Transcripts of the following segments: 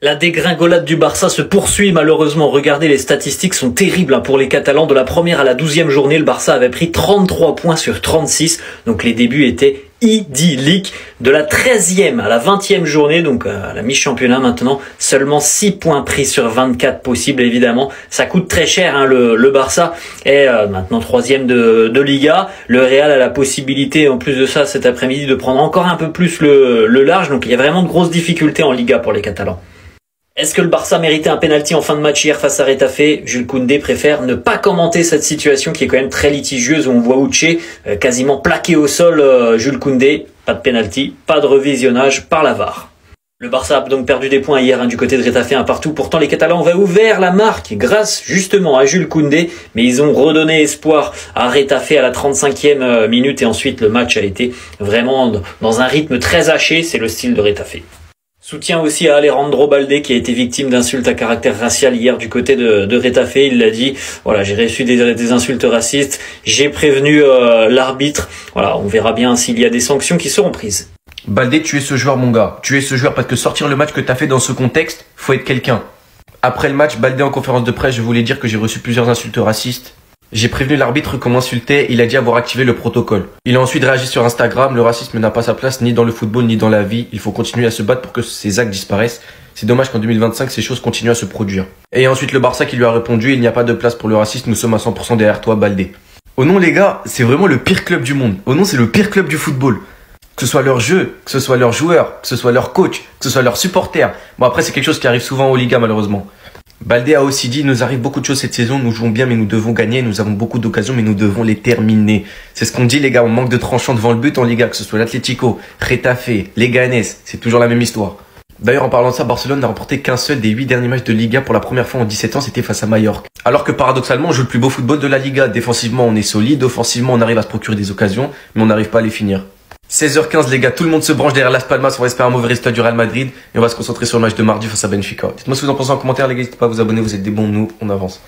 La dégringolade du Barça se poursuit malheureusement. Regardez, les statistiques sont terribles pour les Catalans. De la première à la 12e journée, le Barça avait pris 33 points sur 36. Donc les débuts étaient idylliques. De la 13e à la 20e journée, donc à la mi-championnat maintenant, seulement 6 points pris sur 24 possibles évidemment. Ça coûte très cher le Barça est maintenant 3e de Liga. Le Real a la possibilité en plus de ça cet après-midi de prendre encore un peu plus le large. Donc il y a vraiment de grosses difficultés en Liga pour les Catalans. Est-ce que le Barça méritait un penalty en fin de match hier face à Retafe? Jules Koundé préfère ne pas commenter cette situation qui est quand même très litigieuse où on voit Uche quasiment plaqué au sol. Jules Koundé, pas de penalty, pas de revisionnage par la VAR. Le Barça a donc perdu des points hier du côté de Retafe, un partout. Pourtant les Catalans avaient ouvert la marque grâce justement à Jules Koundé, mais ils ont redonné espoir à Retafe à la 35e minute et ensuite le match a été vraiment dans un rythme très haché, c'est le style de Retafe. Soutien aussi à Alejandro Balde qui a été victime d'insultes à caractère racial hier du côté de Retafe. Il l'a dit, voilà, j'ai reçu des insultes racistes, j'ai prévenu l'arbitre. Voilà, on verra bien s'il y a des sanctions qui seront prises. Balde, tu es ce joueur mon gars. Tu es ce joueur parce que sortir le match que tu as fait dans ce contexte, faut être quelqu'un. Après le match, Balde en conférence de presse, je voulais dire que j'ai reçu plusieurs insultes racistes. J'ai prévenu l'arbitre qu'on m'insultait, il a dit avoir activé le protocole. Il a ensuite réagi sur Instagram, le racisme n'a pas sa place ni dans le football ni dans la vie. Il faut continuer à se battre pour que ces actes disparaissent. C'est dommage qu'en 2025, ces choses continuent à se produire. Et ensuite le Barça qui lui a répondu, il n'y a pas de place pour le racisme, nous sommes à 100% derrière toi, Balde. Au nom les gars, c'est vraiment le pire club du monde. Au nom c'est le pire club du football. Que ce soit leur jeu, que ce soit leurs joueurs, que ce soit leur coach, que ce soit leurs supporters. Bon après c'est quelque chose qui arrive souvent aux Liga malheureusement. Balde a aussi dit, il nous arrive beaucoup de choses cette saison, nous jouons bien mais nous devons gagner, nous avons beaucoup d'occasions mais nous devons les terminer. C'est ce qu'on dit les gars, on manque de tranchants devant le but en Liga, que ce soit l'Atlético, Retafe, Leganés, c'est toujours la même histoire. D'ailleurs en parlant de ça, Barcelone n'a remporté qu'un seul des 8 derniers matchs de Liga pour la première fois en 17 ans, c'était face à Mallorca. Alors que paradoxalement on joue le plus beau football de la Liga, défensivement on est solide, offensivement on arrive à se procurer des occasions mais on n'arrive pas à les finir. 16h15 les gars, tout le monde se branche derrière Las Palmas, on va espérer un mauvais résultat du Real Madrid et on va se concentrer sur le match de mardi face à Benfica. Dites-moi ce que vous en pensez en commentaire les gars, n'hésitez pas à vous abonner, vous êtes des bons, nous on avance.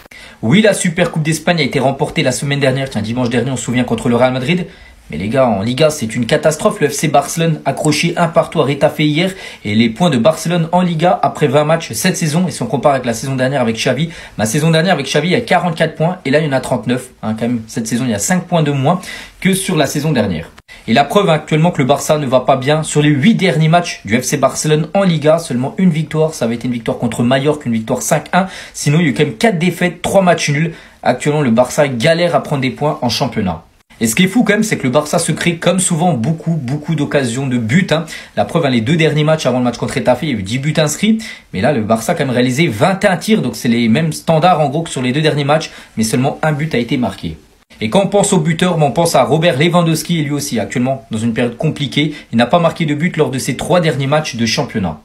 Oui, la Super Coupe d'Espagne a été remportée la semaine dernière, dimanche dernier on se souvient contre le Real Madrid. Mais les gars, en Liga, c'est une catastrophe. Le FC Barcelone accroché un partout à Retafe hier. Et les points de Barcelone en Liga après 20 matchs cette saison. Et si on compare avec la saison dernière avec Xavi, la saison dernière avec Xavi, il y a 44 points. Et là, il y en a 39. Quand même, cette saison, il y a 5 points de moins que sur la saison dernière. Et la preuve actuellement que le Barça ne va pas bien. Sur les 8 derniers matchs du FC Barcelone en Liga, seulement une victoire. Ça avait été une victoire contre Mallorca, une victoire 5-1. Sinon, il y a eu quand même 4 défaites, 3 matchs nuls. Actuellement, le Barça galère à prendre des points en championnat. Et ce qui est fou quand même, c'est que le Barça se crée comme souvent beaucoup d'occasions de buts. La preuve, les 2 derniers matchs avant le match contre Retafe, il y a eu 10 buts inscrits. Mais là, le Barça a quand même réalisé 21 tirs. Donc c'est les mêmes standards en gros que sur les 2 derniers matchs. Mais seulement un but a été marqué. Et quand on pense au buteur, on pense à Robert Lewandowski et lui aussi actuellement dans une période compliquée. Il n'a pas marqué de but lors de ses 3 derniers matchs de championnat.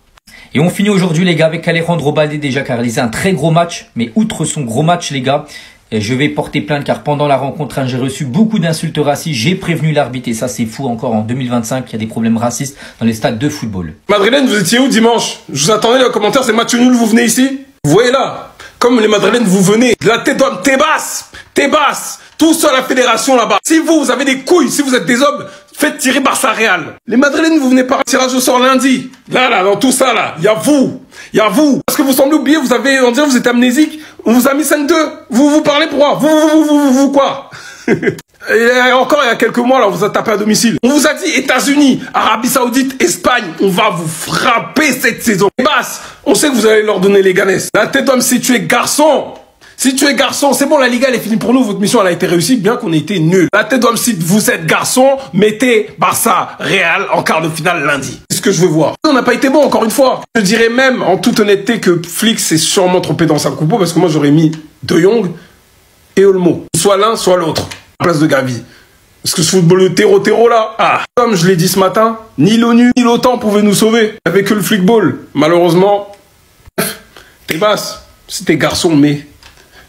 Et on finit aujourd'hui les gars avec Alejandro Balde déjà qui a réalisé un très gros match. Mais outre son gros match les gars, je vais porter plainte car pendant la rencontre, j'ai reçu beaucoup d'insultes racistes. J'ai prévenu l'arbitre et ça c'est fou encore en 2025. Il y a des problèmes racistes dans les stades de football. Madrilène, vous étiez où dimanche? Je vous attendais dans les commentaires, c'est match nul, vous venez ici? Vous voyez là, comme les Madrilènes, vous venez. La tête d'homme, t'es basse, tout seul à la fédération là-bas. Si vous avez des couilles, si vous êtes des hommes, faites tirer Barça Real. Les Madrilènes, vous venez par un tirage au sort lundi. Là, dans tout ça là, il y a vous. Parce que vous semblez oublier, on dirait que vous êtes amnésique. On vous a mis 5-2. Vous parlez pour quoi? Vous quoi? Et encore il y a quelques mois là, on vous a tapé à domicile. On vous a dit États-Unis, Arabie Saoudite, Espagne, on va vous frapper cette saison. Basse, on sait que vous allez leur donner les ganesses. La tête d'homme, si tu es garçon, c'est bon, la Liga elle est finie pour nous, votre mission elle a été réussie, bien qu'on ait été nuls. La tête d'homme, si vous êtes garçon, mettez Barça Real en quart de finale lundi. C'est ce que je veux voir. On n'a pas été bon encore une fois. Je dirais même en toute honnêteté que Flick s'est sûrement trompé dans sa compo parce que moi j'aurais mis De Jong et Olmo. Soit l'un, soit l'autre. À la place de Gavi. Parce que ce football de terreau là, comme je l'ai dit ce matin, ni l'ONU ni l'OTAN pouvaient nous sauver. Avec que le flickball. Malheureusement, t'es basse. Si t'es garçon, mais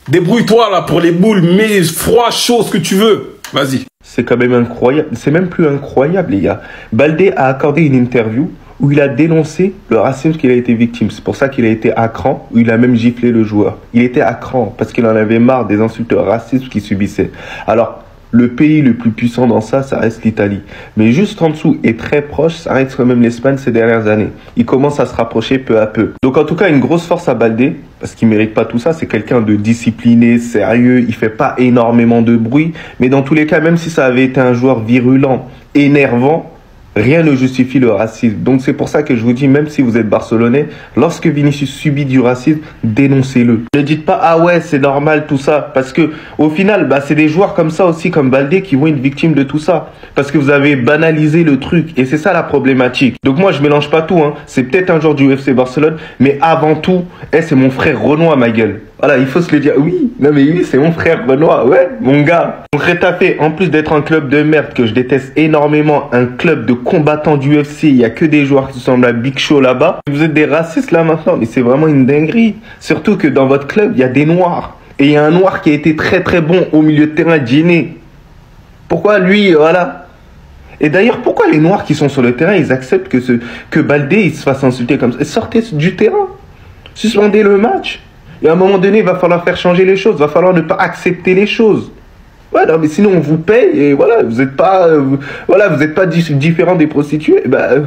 débrouille-toi là pour les boules, mets froid, chaud, ce que tu veux. Vas-y. C'est quand même incroyable. C'est même plus incroyable, les gars. Balde a accordé une interview où il a dénoncé le racisme qu'il a été victime. C'est pour ça qu'il a été à cran, où il a même giflé le joueur. Il était à cran parce qu'il en avait marre des insultes racistes qu'il subissait. Alors, le pays le plus puissant dans ça, ça reste l'Italie. Mais juste en dessous et très proche, ça reste quand même l'Espagne ces dernières années. Il commence à se rapprocher peu à peu. Donc en tout cas, une grosse force à Baldé, parce qu'il mérite pas tout ça. C'est quelqu'un de discipliné, sérieux, il fait pas énormément de bruit. Mais dans tous les cas, même si ça avait été un joueur virulent, énervant, rien ne justifie le racisme. Donc c'est pour ça que je vous dis, même si vous êtes barcelonais, lorsque Vinicius subit du racisme, dénoncez-le. Ne dites pas, ah ouais, c'est normal tout ça. Parce que au final, c'est des joueurs comme ça aussi, comme Baldé, qui vont être victimes de tout ça. Parce que vous avez banalisé le truc. Et c'est ça la problématique. Donc moi, je mélange pas tout. C'est peut-être un joueur du FC Barcelone, mais avant tout, c'est mon frère Renoir, ma gueule. Voilà, il faut se le dire. Oui, non mais oui, c'est mon frère Renoir, ouais, mon gars. Donc Retafe, en plus d'être un club de merde que je déteste énormément, un club de combattants du UFC, il y a que des joueurs qui ressemblent à Big Show là-bas. Vous êtes des racistes là maintenant, mais c'est vraiment une dinguerie. Surtout que dans votre club, il y a des noirs. Et il y a un noir qui a été très très bon au milieu de terrain, Djiné. Pourquoi lui, voilà. Et d'ailleurs, pourquoi les noirs qui sont sur le terrain, ils acceptent que Baldé il se fasse insulter comme ça? Sortez du terrain. Suspendez le match. Et à un moment donné, il va falloir faire changer les choses. Il va falloir ne pas accepter les choses. Ouais, non, mais sinon, on vous paye et voilà, vous n'êtes pas, différent des prostituées.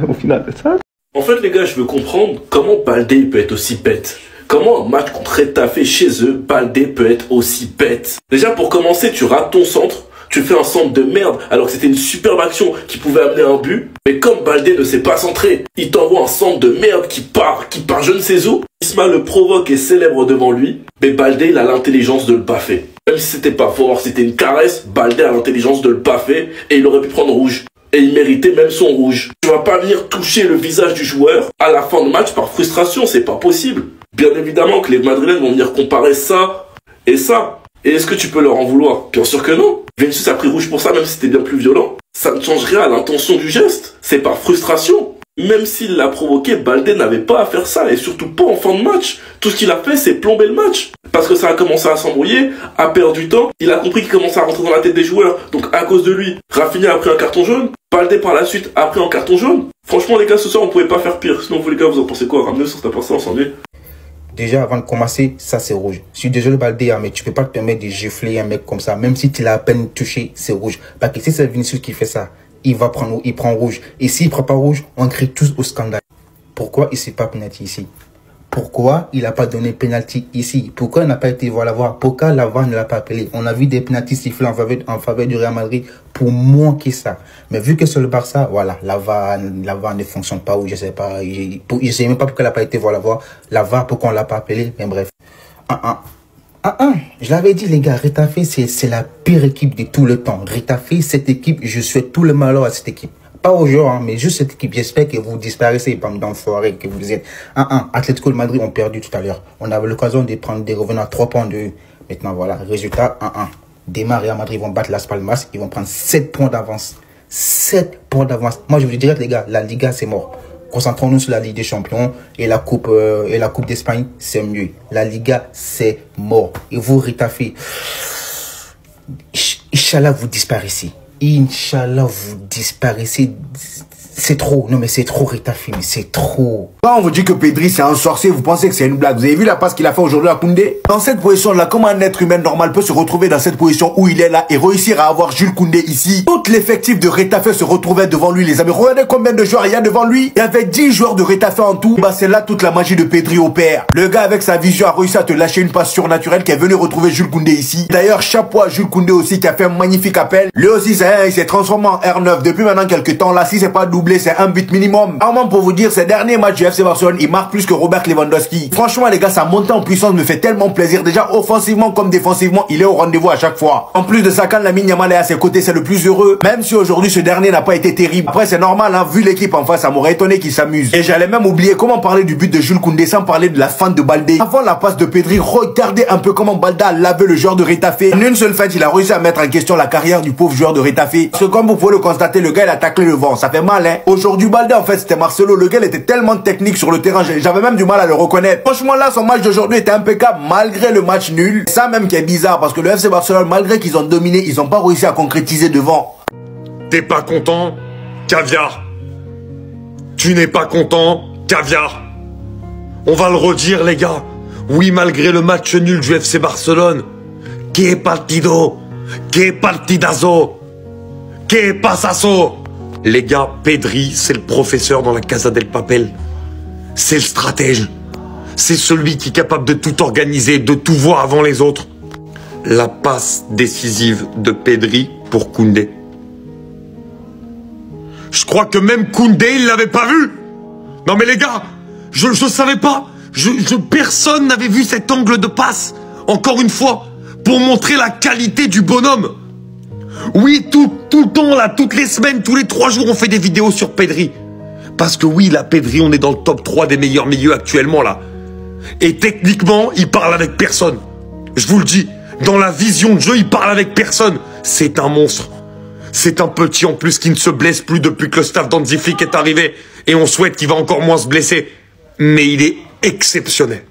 Au final, c'est ça. En fait, les gars, je veux comprendre comment Baldé peut être aussi bête. Comment un match contre Retafe chez eux, Baldé peut être aussi bête. Déjà, pour commencer, tu rates ton centre. Tu fais un centre de merde alors que c'était une superbe action qui pouvait amener un but. Mais comme Baldé ne s'est pas centré, il t'envoie un centre de merde qui part je ne sais où. Isma le provoque et célèbre devant lui. Mais Baldé, il a l'intelligence de le baffer. Même si c'était pas fort, c'était une caresse, Baldé a l'intelligence de le baffer et il aurait pu prendre rouge. Et il méritait même son rouge. Tu vas pas venir toucher le visage du joueur à la fin de match par frustration, c'est pas possible. Bien évidemment que les Madrilènes vont venir comparer ça et ça. Et est-ce que tu peux leur en vouloir? Bien sûr que non. Vinicius a pris rouge pour ça, même si c'était bien plus violent. Ça ne change rien à l'intention du geste. C'est par frustration. Même s'il l'a provoqué, Baldé n'avait pas à faire ça, et surtout pas en fin de match. Tout ce qu'il a fait, c'est plomber le match. Parce que ça a commencé à s'embrouiller, à perdre du temps. Il a compris qu'il commençait à rentrer dans la tête des joueurs. Donc à cause de lui, Rafinha a pris un carton jaune. Baldé par la suite a pris un carton jaune. Franchement les gars, ce soir on pouvait pas faire pire. Sinon vous les gars, vous en pensez quoi? Ramenez sur ta pensée, on s'ennuie. Déjà, avant de commencer, ça c'est rouge. Je suis désolé Baldé, mais tu peux pas te permettre de gifler un mec comme ça. Même si tu l'as à peine touché, c'est rouge. Parce que si c'est Vinicius qui fait ça, il prend rouge. Et s'il prend pas rouge, on crie tous au scandale. Pourquoi il s'est pas penalty ici? Pourquoi il n'a pas donné penalty ici? Pourquoi il n'a pas été voir la VAR? Pourquoi la VAR ne l'a pas appelé? On a vu des penaltys sifflés en faveur du Real Madrid pour manquer ça. Mais vu que c'est le Barça, voilà, la VAR ne fonctionne pas, ou je sais pas. Je sais même pas pourquoi il n'a pas été voir la VAR, pourquoi on l'a pas appelé, mais bref. Je l'avais dit les gars, Retafe c'est la pire équipe de tout le temps. Retafe, cette équipe, je souhaite tout le malheur à cette équipe. Pas aux joueurs, mais juste cette équipe. J'espère que vous disparaissez dans le forêt, que vous êtes 1-1. Atlético de Madrid ont perdu tout à l'heure. On avait l'occasion de revenir à 3 points de eux. Maintenant, voilà, résultat 1-1. Demain, Real Madrid vont battre Las Palmas. Ils vont prendre 7 points d'avance. 7 points d'avance. Moi, je vous dirais, les gars, la Liga, c'est mort. Concentrons-nous sur la Ligue des Champions et la Coupe d'Espagne, c'est mieux. La Liga, c'est mort. Et vous, Retafe, Inch'Allah, vous disparaissez. Inch'Allah, vous disparaissez. C'est trop. Non, mais c'est trop, Retafe, mais c'est trop. Quand on vous dit que Pedri c'est un sorcier, vous pensez que c'est une blague. Vous avez vu la passe qu'il a fait aujourd'hui à Koundé? Dans cette position-là, comment un être humain normal peut se retrouver dans cette position où il est là et réussir à avoir Jules Koundé ici? Tout l'effectif de Retafe se retrouvait devant lui, les amis. Regardez combien de joueurs il y a devant lui. Il y avait 10 joueurs de Retafe en tout. C'est là toute la magie de Pedri opère. Le gars avec sa vision a réussi à te lâcher une passe surnaturelle qui est venu retrouver Jules Koundé ici. D'ailleurs, chapeau à Jules Koundé aussi qui a fait un magnifique appel. Lui aussi, il s'est transformé en R9 depuis maintenant quelques temps. Là, si c'est pas doublé, c'est un but minimum. Vraiment pour vous dire, ces derniers matchs du FC Barcelone, il marque plus que Robert Lewandowski. Franchement les gars, sa montée en puissance me fait tellement plaisir. Déjà offensivement comme défensivement, il est au rendez-vous à chaque fois. En plus de ça, quand Lamine Yamal est à ses côtés, c'est le plus heureux. Même si aujourd'hui ce dernier n'a pas été terrible. Après c'est normal, hein, vu l'équipe en face, ça m'aurait étonné qu'il s'amuse. Et j'allais même oublier comment parler du but de Jules Koundé sans parler de la fin de Baldé. Avant la passe de Pedri, regardez un peu comment Baldé a lavé le joueur de Retafe. En une seule fête, il a réussi à mettre en question la carrière du pauvre joueur de Retafe. Parce que comme vous pouvez le constater, le gars il a taclé le vent. Ça fait mal, hein. Aujourd'hui Baldé en fait c'était Marcelo. Le gars il était tellement technique sur le terrain, j'avais même du mal à le reconnaître. Franchement là, son match d'aujourd'hui était impeccable malgré le match nul. Ça même qui est bizarre parce que le FC Barcelone, malgré qu'ils ont dominé, ils n'ont pas réussi à concrétiser devant. T'es pas content? Caviar. Tu n'es pas content? Caviar. On va le redire les gars. Oui, malgré le match nul du FC Barcelone, que partido, Que partidazo. Que pasazo. Les gars, Pedri, c'est le professeur dans la Casa del Papel. C'est le stratège. C'est celui qui est capable de tout organiser, de tout voir avant les autres. La passe décisive de Pedri pour Koundé. Je crois que même Koundé, il l'avait pas vu. Non mais les gars, je savais pas. Personne n'avait vu cet angle de passe. Encore une fois, pour montrer la qualité du bonhomme. Oui, tout le temps, là, toutes les semaines, tous les 3 jours, on fait des vidéos sur Pedri. Parce que oui, là, Pedri, on est dans le top 3 des meilleurs milieux actuellement, là. Et techniquement, il parle avec personne. Je vous le dis, dans la vision de jeu, il parle avec personne. C'est un monstre. C'est un petit en plus qui ne se blesse plus depuis que le staff d'Hansi Flick est arrivé. Et on souhaite qu'il va encore moins se blesser. Mais il est exceptionnel.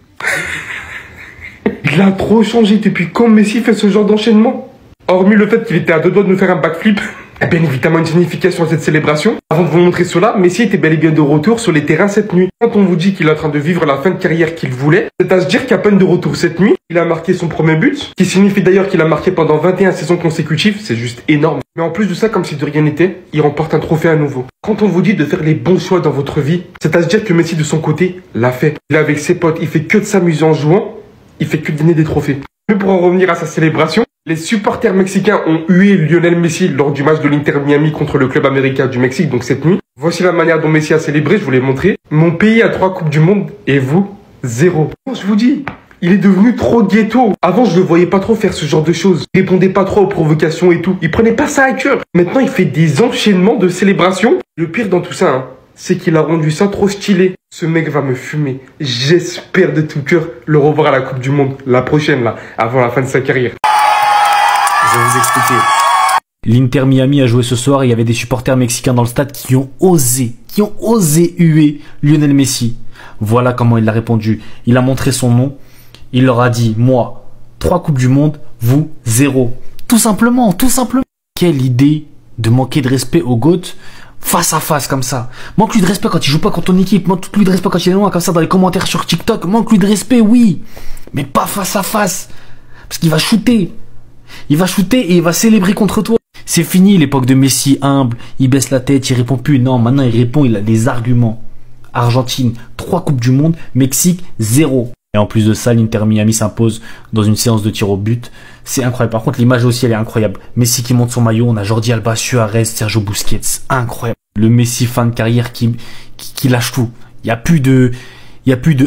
Il a trop changé depuis quand Messi fait ce genre d'enchaînement. Hormis le fait qu'il était à 2 doigts de nous faire un backflip, et bien évidemment une signification à cette célébration. Avant de vous montrer cela, Messi était bel et bien de retour sur les terrains cette nuit. Quand on vous dit qu'il est en train de vivre la fin de carrière qu'il voulait, c'est à se dire qu'à peine de retour cette nuit, il a marqué son premier but, qui signifie d'ailleurs qu'il a marqué pendant 21 saisons consécutives, c'est juste énorme. Mais en plus de ça, comme si de rien n'était, il remporte un trophée à nouveau. Quand on vous dit de faire les bons choix dans votre vie, c'est à se dire que Messi de son côté l'a fait. Il est avec ses potes, il fait que de s'amuser en jouant, il fait que de gagner des trophées. Mais pour en revenir à sa célébration, les supporters mexicains ont hué Lionel Messi lors du match de l'Inter Miami contre le club américain du Mexique, donc cette nuit. Voici la manière dont Messi a célébré, je vous l'ai montré. Mon pays a 3 Coupes du Monde et vous, 0. Je vous dis, il est devenu trop ghetto. Avant, je le voyais pas trop faire ce genre de choses. Il répondait pas trop aux provocations et tout. Il prenait pas ça à cœur. Maintenant, il fait des enchaînements de célébrations. Le pire dans tout ça, c'est qu'il a rendu ça trop stylé. Ce mec va me fumer. J'espère de tout cœur le revoir à la Coupe du Monde, la prochaine là, avant la fin de sa carrière. Je vais vous expliquer. L'Inter Miami a joué ce soir et il y avait des supporters mexicains dans le stade qui ont osé huer Lionel Messi. Voilà comment il a répondu. Il a montré son nom. Il leur a dit, moi, 3 Coupes du Monde, vous, 0. Tout simplement. Quelle idée de manquer de respect au GOAT face à face comme ça. Manque-lui de respect quand il joue pas contre ton équipe. Manque-lui de respect quand il est loin comme ça dans les commentaires sur TikTok. Manque-lui de respect, oui. Mais pas face à face. Parce qu'il va shooter. Il va shooter et il va célébrer contre toi. C'est fini l'époque de Messi humble, il baisse la tête, il répond plus. Non, maintenant il répond, il a des arguments. Argentine, 3 Coupes du Monde, Mexique, 0. Et en plus de ça, l'Inter Miami s'impose dans une séance de tir au but. C'est incroyable. Par contre, l'image aussi, elle est incroyable. Messi qui monte son maillot, on a Jordi Alba, Suarez, Sergio Busquets. Incroyable. Le Messi fin de carrière qui lâche tout. Il y a plus de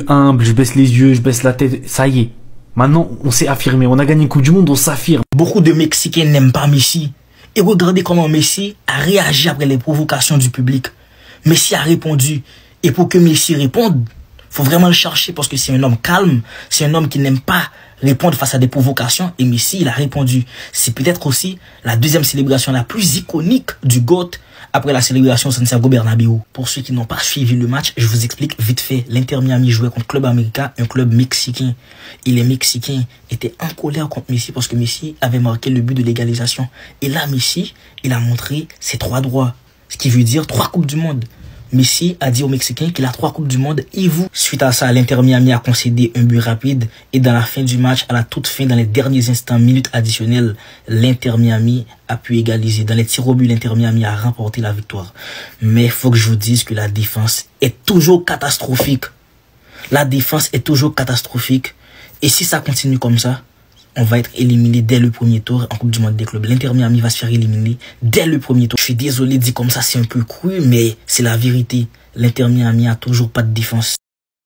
humble, je baisse les yeux, je baisse la tête. Ça y est. Maintenant, on s'est affirmé. On a gagné une Coupe du Monde, on s'affirme. Beaucoup de Mexicains n'aiment pas Messi. Et regardez comment Messi a réagi après les provocations du public. Messi a répondu. Et pour que Messi réponde, faut vraiment le chercher parce que c'est un homme calme. C'est un homme qui n'aime pas répondre face à des provocations. Et Messi, il a répondu. C'est peut-être aussi la deuxième célébration la plus iconique du GOAT après la célébration Santiago Bernabéu. Pour ceux qui n'ont pas suivi le match, je vous explique vite fait. L'Inter Miami jouait contre Club América, un club mexicain. Et les Mexicains étaient en colère contre Messi parce que Messi avait marqué le but de l'égalisation. Et là, Messi, il a montré ses 3 droits. Ce qui veut dire 3 Coupes du Monde. Messi a dit aux Mexicains qu'il a 3 Coupes du Monde et vous. Suite à ça, l'Inter Miami a concédé un but rapide et dans la fin du match, à la toute fin, dans les derniers instants, minutes additionnelles, l'Inter Miami a pu égaliser. Dans les tirs au but, l'Inter Miami a remporté la victoire. Mais il faut que je vous dise que la défense est toujours catastrophique. La défense est toujours catastrophique. Et si ça continue comme ça, on va être éliminé dès le premier tour en Coupe du Monde des clubs. L'Inter Miami va se faire éliminer dès le premier tour. Je suis désolé, dit comme ça, c'est un peu cru, mais c'est la vérité. L'Inter Miami a toujours pas de défense.